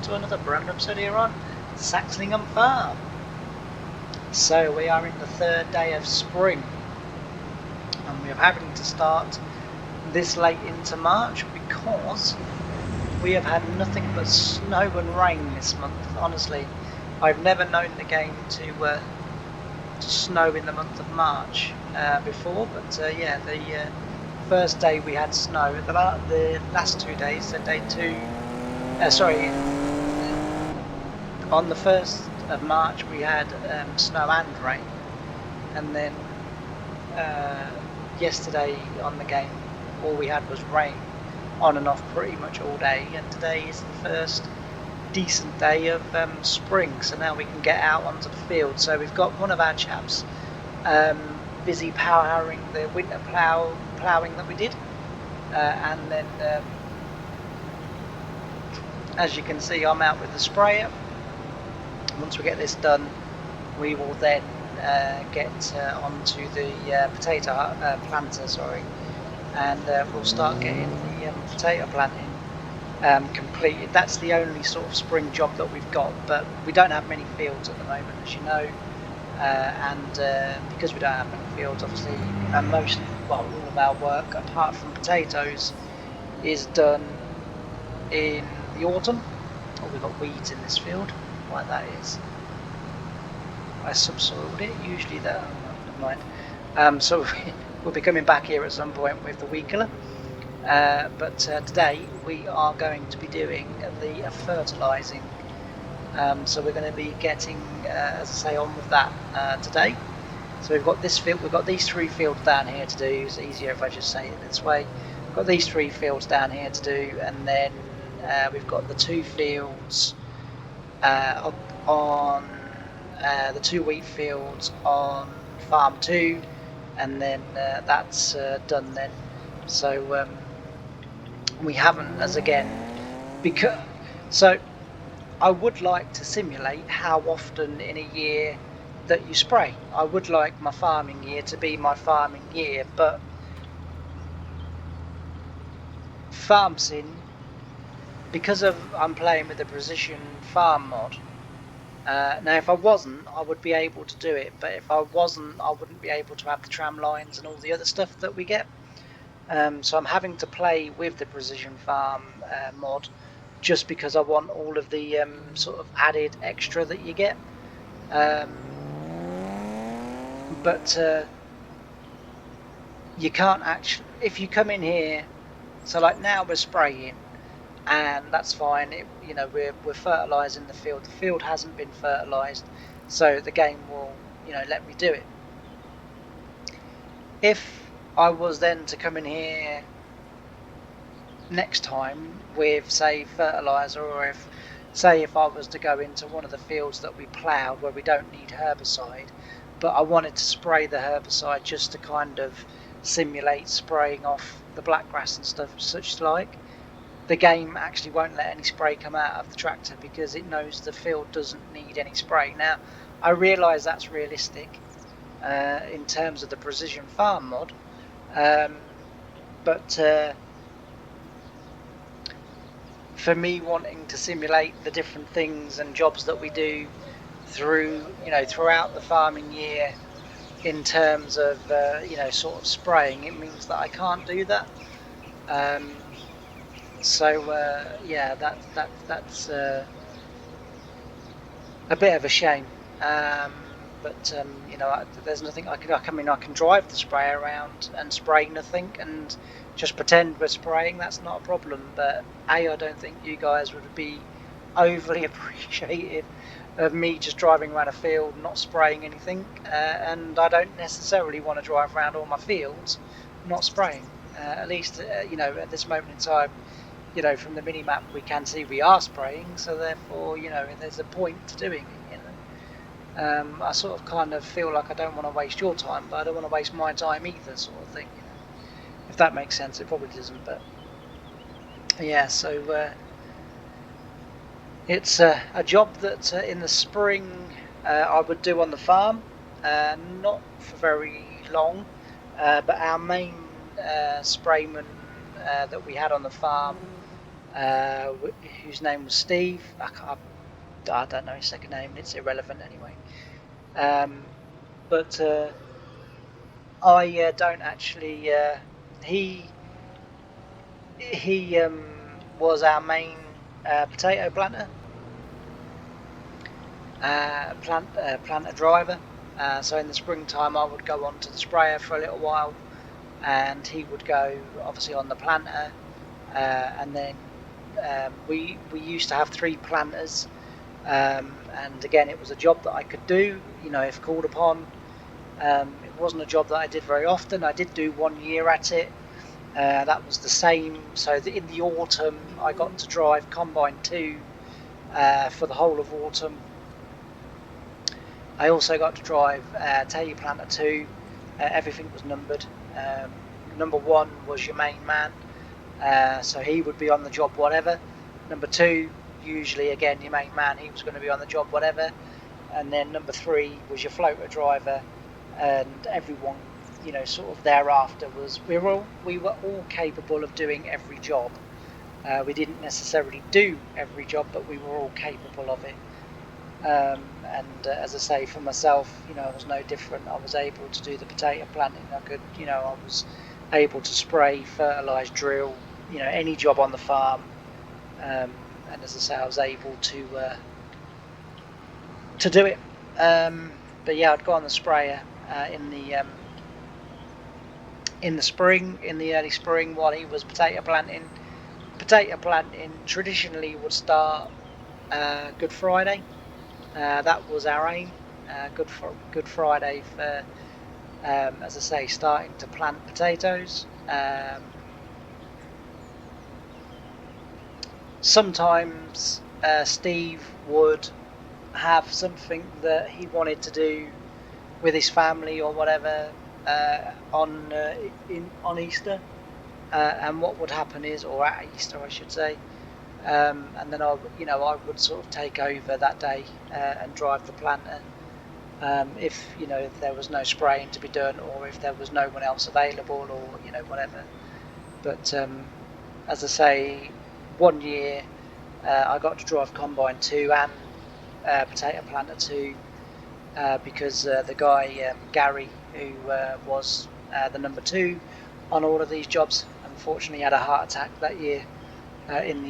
to another brand new episode here on Saxlingham Farm. So we are in the third day of spring, and we're having to start this late into March because we have had nothing but snow and rain this month. Honestly, I've never known the game to snow in the month of March before, but yeah, the first day we had snow. The last 2 days, so day two, on the 1st of March we had snow and rain, and then yesterday on the game all we had was rain on and off pretty much all day, and today is the first decent day of spring, so now we can get out onto the field. So we've got one of our chaps busy powering the winter ploughing that we did, and then as you can see, I'm out with the sprayer. Once we get this done, we will then get onto the potato planter, and we'll start getting the potato planting completed. That's the only sort of spring job that we've got, but we don't have many fields at the moment, as you know, and because we don't have many fields, obviously, all of our work apart from potatoes is done in the autumn. Oh, we've got weeds in this field. Why that is, I subsoiled it. Usually that, never mind. So we'll be coming back here at some point with the weed killer. But today we are going to be doing the fertilising. So we're going to be getting, as I say, on with that today. So we've got this field. We've got these 3 fields down here to do. It's easier if I just say it this way. We've got these 3 fields down here to do, and then we've got the 2 fields on the 2 wheat fields on farm 2, and then that's done then. So we haven't, so I would like to simulate how often in a year that you spray. I would like my farming year to be my farming year, but farm sim, because I'm playing with the precision farm mod. Now if I wasn't, I would be able to do it, but if I wasn't, I wouldn't be able to have the tram lines and all the other stuff that we get. So I'm having to play with the precision farm mod just because I want all of the sort of added extra that you get. But you can't actually, if you come in here, so like now we're spraying, and that's fine. We're fertilising the field. The field hasn't been fertilised, so the game will, let me do it. If I was then to come in here next time with, say, fertiliser, or if I was to go into one of the fields that we ploughed where we don't need herbicide, but I wanted to spray the herbicide just to kind of simulate spraying off the blackgrass and stuff such like, the game actually won't let any spray come out of the tractor because it knows the field doesn't need any spray. Now, I realise that's realistic in terms of the precision farm mod, but for me wanting to simulate the different things and jobs that we do throughout the farming year in terms of sort of spraying, it means that I can't do that. Yeah, that's a bit of a shame. But there's nothing I can drive the spray around and spray nothing and just pretend we're spraying. That's not a problem. But I don't think you guys would be overly appreciative of me just driving around a field not spraying anything, and I don't necessarily want to drive around all my fields not spraying. At least at this moment in time, from the mini map we can see we are spraying, so therefore there's a point to doing it. I sort of kind of feel like I don't want to waste your time, but I don't want to waste my time either, sort of thing. If that makes sense. It probably doesn't, but yeah. So it's a job that in the spring I would do on the farm, not for very long, but our main sprayman that we had on the farm whose name was Steve. I don't know his second name. It's irrelevant anyway. But I don't actually. He was our main potato planter, planter driver. So in the springtime, I would go on to the sprayer for a little while, and he would go obviously on the planter, and then we used to have 3 planters, and again it was a job that I could do, if called upon. It wasn't a job that I did very often. I did do 1 year at it. That was the same. So in the autumn, I got to drive Combine 2 for the whole of autumn. I also got to drive Tailor Planter 2. Everything was numbered. Number 1 was your main man, so he would be on the job whatever. Number 2, usually again your main man, he was going to be on the job whatever. And then number 3 was your floater driver, and everyone, sort of thereafter we were all capable of doing every job. We didn't necessarily do every job, but we were all capable of it. And as I say, for myself, I was no different. I was able to do the potato planting. I was able to spray, fertilise, drill, any job on the farm. And as I say, I was able to do it. But yeah, I'd go on the sprayer in the spring, in the early spring, while he was potato planting. Potato planting traditionally would start Good Friday. That was our aim. Good Friday for, as I say, starting to plant potatoes. Sometimes Steve would have something that he wanted to do with his family or whatever on Easter, and what would happen is, or at Easter I should say, and then I would sort of take over that day and drive the planter, if there was no spraying to be done, or if there was no one else available, or whatever. But as I say, 1 year I got to drive Combine 2 and potato planter 2, because the guy Gary, who was the number 2 on all of these jobs, unfortunately had a heart attack that year in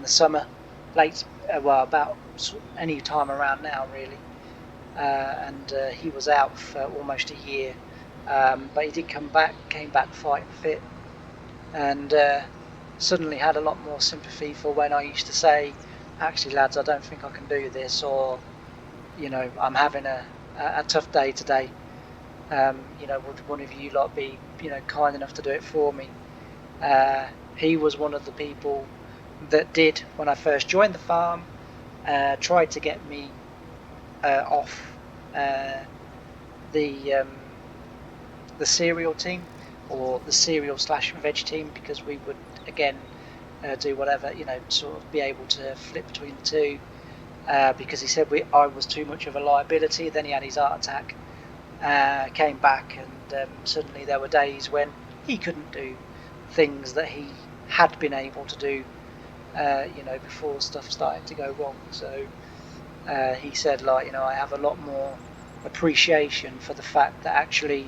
the summer, late, about any time around now really, and he was out for almost a year, but he did came back fighting fit, and suddenly had a lot more sympathy for when I used to say, actually lads, I don't think I can do this, or I'm having a tough day today, would one of you lot be kind enough to do it for me? He was one of the people that did, when I first joined the farm, tried to get me off the cereal team, or the cereal/veg team, because we would again do whatever, sort of be able to flip between the two, because he said I was too much of a liability. Then he had his heart attack, came back, and suddenly there were days when he couldn't do things that he had been able to do, before stuff started to go wrong. So he said, I have a lot more appreciation for the fact that actually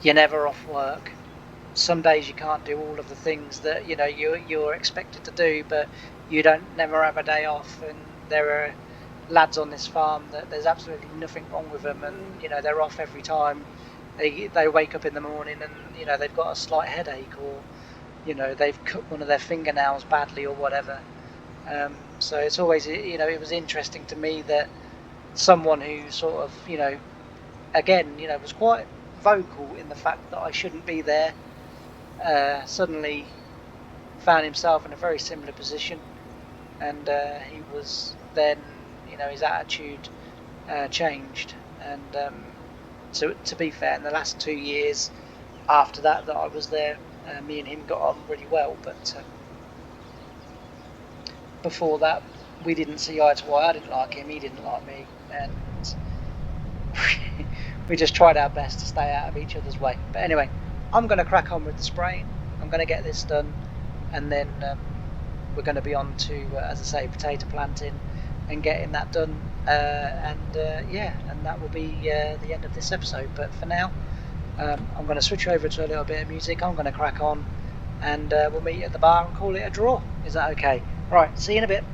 you're never off work. Some days you can't do all of the things that you're expected to do, but you never have a day off. And there are lads on this farm that there's absolutely nothing wrong with them, and they're off every time. They wake up in the morning and they've got a slight headache, or they've cut one of their fingernails badly or whatever. So it's always, it was interesting to me that someone who sort of again was quite vocal in the fact that I shouldn't be there, suddenly found himself in a very similar position, and he was then, his attitude changed, and to be fair, in the last 2 years after that I was there, me and him got on really well, but before that we didn't see eye to eye. I didn't like him, he didn't like me, and we just tried our best to stay out of each other's way. But anyway, I'm going to crack on with the spraying. I'm going to get this done, and then we're going to be on to, as I say, potato planting and getting that done. Yeah, and that will be the end of this episode. But for now, I'm going to switch over to a little bit of music. I'm going to crack on, and we'll meet at the bar and call it a draw. Is that okay? Right, see you in a bit.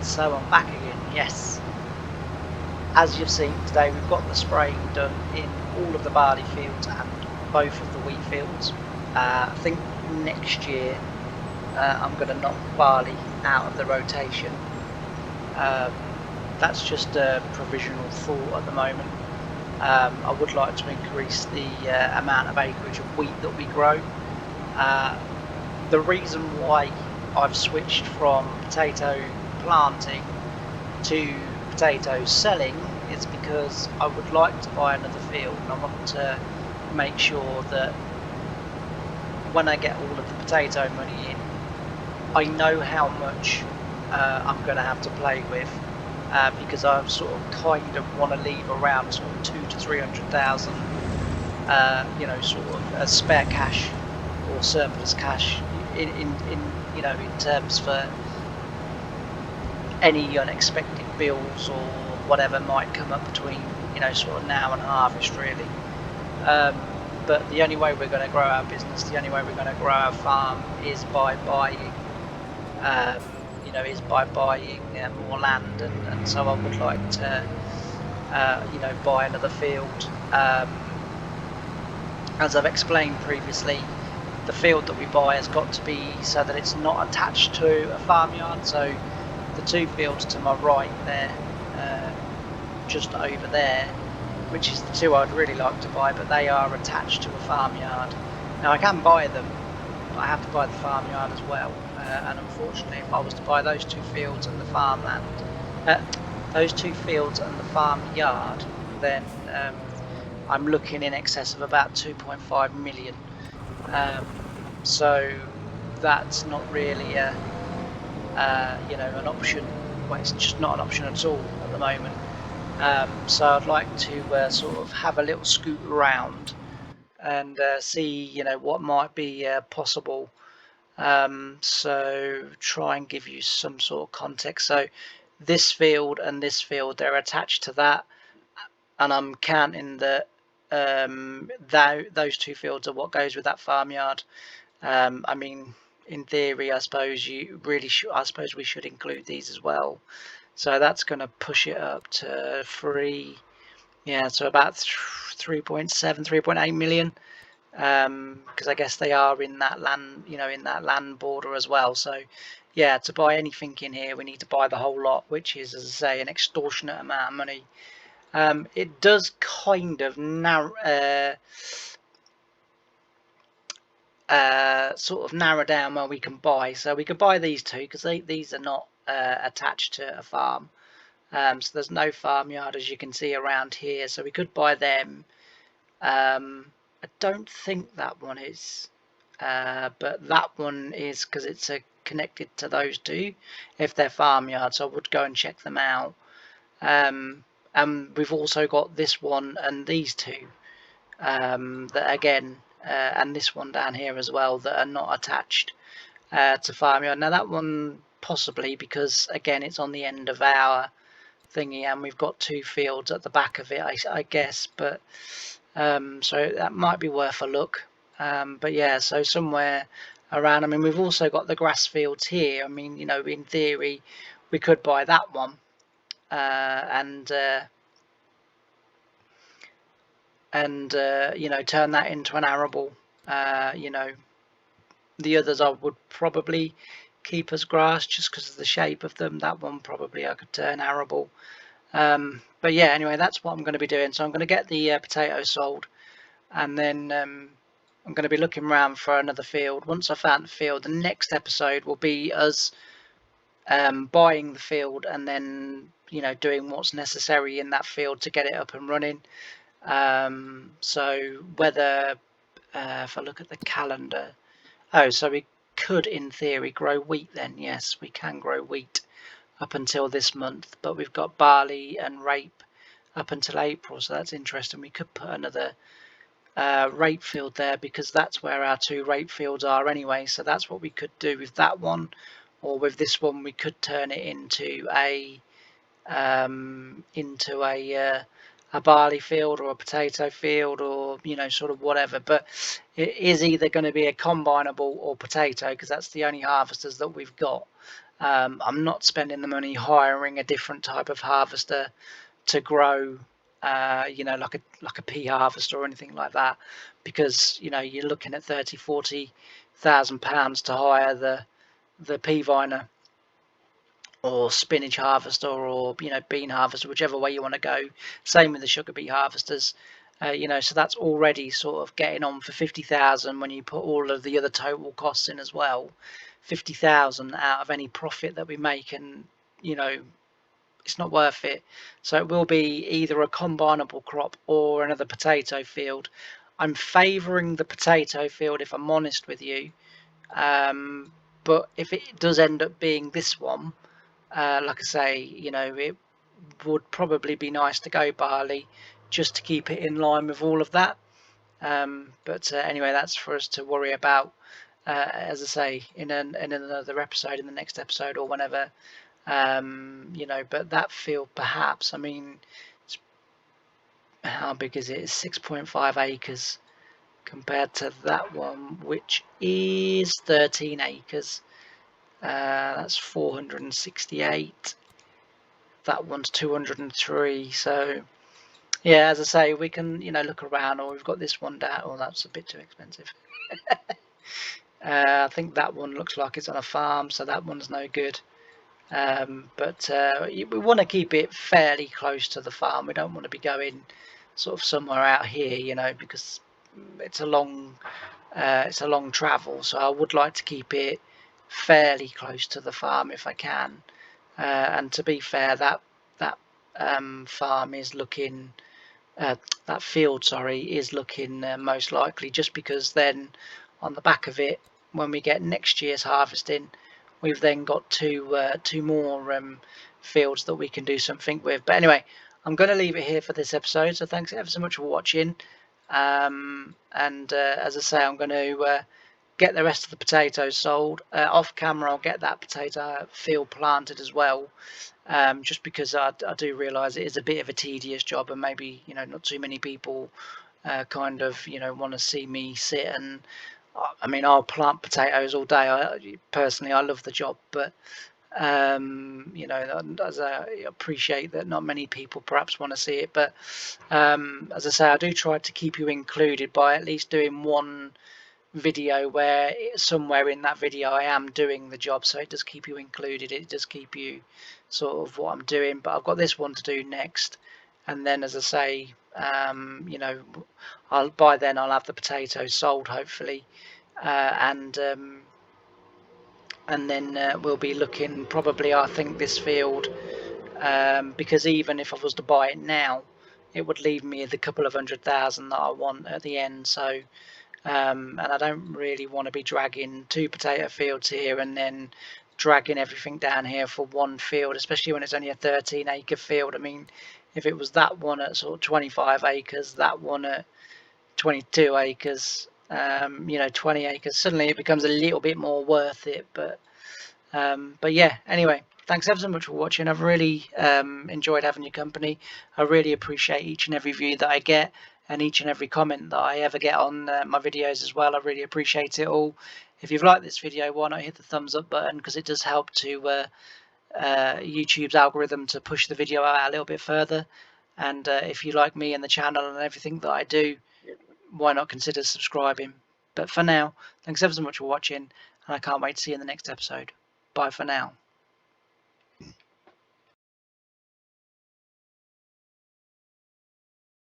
So I'm back again, yes. As you've seen today, we've got the spraying done in all of the barley fields and both of the wheat fields. I think next year I'm going to knock barley out of the rotation. That's just a provisional thought at the moment. I would like to increase the amount of acreage of wheat that we grow. The reason why I've switched from potato planting to potatoes selling is because I would like to buy another field, and I want to make sure that when I get all of the potato money in, I know how much I'm going to have to play with, because I sort of kind of want to leave around sort of 200,000 to 300,000, sort of as spare cash or surplus cash in in terms for any unexpected bills or whatever might come up between sort of now and harvest, really. But the only way we're going to grow our business, the only way we're going to grow our farm is by buying, um, more land, and so I would like to, buy another field. As I've explained previously, the field that we buy has got to be so that it's not attached to a farmyard. So the two fields to my right there, just over there, which is the two I'd really like to buy, but they are attached to a farmyard. Now I can buy them, but I have to buy the farmyard as well. And unfortunately, if I was to buy those two fields and the farmland, those two fields and the farmyard, then I'm looking in excess of about 2.5 million. So that's not really an option. Well, it's just not an option at all at the moment. So I'd like to sort of have a little scoot around and see what might be possible. So try and give you some sort of context. So this field and this field, they're attached to that, and I'm counting that those two fields are what goes with that farmyard. I mean, in theory, I suppose I suppose we should include these as well. So that's going to push it up to 3. Yeah, so about 3.7, 3.8 million. Because I guess they are in that land, in that land border as well. So yeah, to buy anything in here, we need to buy the whole lot, which is, as I say, an extortionate amount of money. It does kind of sort of narrow down where we can buy. So we could buy these two because these are not attached to a farm. So there's no farmyard, as you can see around here. So we could buy them. I don't think that one is, but that one is because it's connected to those two. If they're farmyards, I would go and check them out. And we've also got this one and these two, that again, and this one down here as well, that are not attached to farmyard. Now that one possibly because again it's on the end of our thingy, and we've got two fields at the back of it, I guess, but so that might be worth a look. But yeah, so somewhere around, I mean, we've also got the grass fields here. I mean, in theory we could buy that one, and turn that into an arable. The others I would probably keep as grass just because of the shape of them. That one probably I could turn arable. But yeah, anyway, that's what I'm going to be doing. So I'm going to get the potatoes sold, and then I'm going to be looking around for another field. Once I found the field, the next episode will be us buying the field and then doing what's necessary in that field to get it up and running. So whether if I look at the calendar, so we could in theory grow wheat then. Yes, we can grow wheat up until this month, but we've got barley and rape up until April, so that's interesting. We could put another rape field there because that's where our two rape fields are anyway, so that's what we could do with that one, or with this one we could turn it into a barley field or a potato field, or sort of whatever. But it is either going to be a combinable or potato because that's the only harvesters that we've got. I'm not spending the money hiring a different type of harvester to grow like a pea harvester or anything like that, because you're looking at 30,000-40,000 pounds to hire the pea viner or spinach harvester, or bean harvester, whichever way you want to go. Same with the sugar beet harvesters. So that's already sort of getting on for 50,000 when you put all of the other total costs in as well. 50,000 out of any profit that we make, and it's not worth it. So it will be either a combinable crop or another potato field. I'm favouring the potato field, if I'm honest with you. But if it does end up being this one, like I say, it would probably be nice to go barley just to keep it in line with all of that. But anyway, that's for us to worry about, as I say, in another episode, in the next episode or whenever. But that field, perhaps, I mean, how big is it? It's 6.5 acres compared to that one, which is 13 acres. That's 468. That one's 203. So yeah, as I say, we can look around, or we've got this one down. Oh, that's a bit too expensive. I think that one looks like it's on a farm, so that one's no good. But we want to keep it fairly close to the farm. We don't want to be going sort of somewhere out here, because it's a long travel. So I would like to keep it fairly close to the farm if I can. And to be fair, that farm is looking, that field, sorry, is looking most likely, just because then on the back of it, when we get next year's harvesting, we've then got two more fields that we can do something with. But anyway, I'm going to leave it here for this episode. So thanks ever so much for watching. And as I say, I'm going to get the rest of the potatoes sold. Off camera, I'll get that potato field planted as well. Just because I do realise it is a bit of a tedious job, and maybe not too many people kind of want to see me sit and I mean, I'll plant potatoes all day. Personally, I love the job, but as I appreciate that not many people perhaps want to see it. But as I say, I do try to keep you included by at least doing one video where somewhere in that video I am doing the job, so it does keep you included. It does keep you sort of what I'm doing. But I've got this one to do next, and then, as I say, by then I'll have the potatoes sold, hopefully, and then we'll be looking probably, I think, this field, because even if I was to buy it now, it would leave me the couple of 100,000 that I want at the end. So and I don't really want to be dragging two potato fields here and then dragging everything down here for one field, especially when it's only a 13-acre field. I mean, if it was that one at sort of 25 acres, that one at 22 acres, 20 acres, suddenly it becomes a little bit more worth it. But yeah, anyway, thanks ever so much for watching. I've really enjoyed having your company. I really appreciate each and every view that I get, and each and every comment that I ever get on my videos as well. I really appreciate it all. If you've liked this video, why not hit the thumbs up button, because it does help to YouTube's algorithm to push the video out a little bit further. And if you like me and the channel and everything that I do, why not consider subscribing? But for now, thanks ever so much for watching, and I can't wait to see you in the next episode. Bye for now.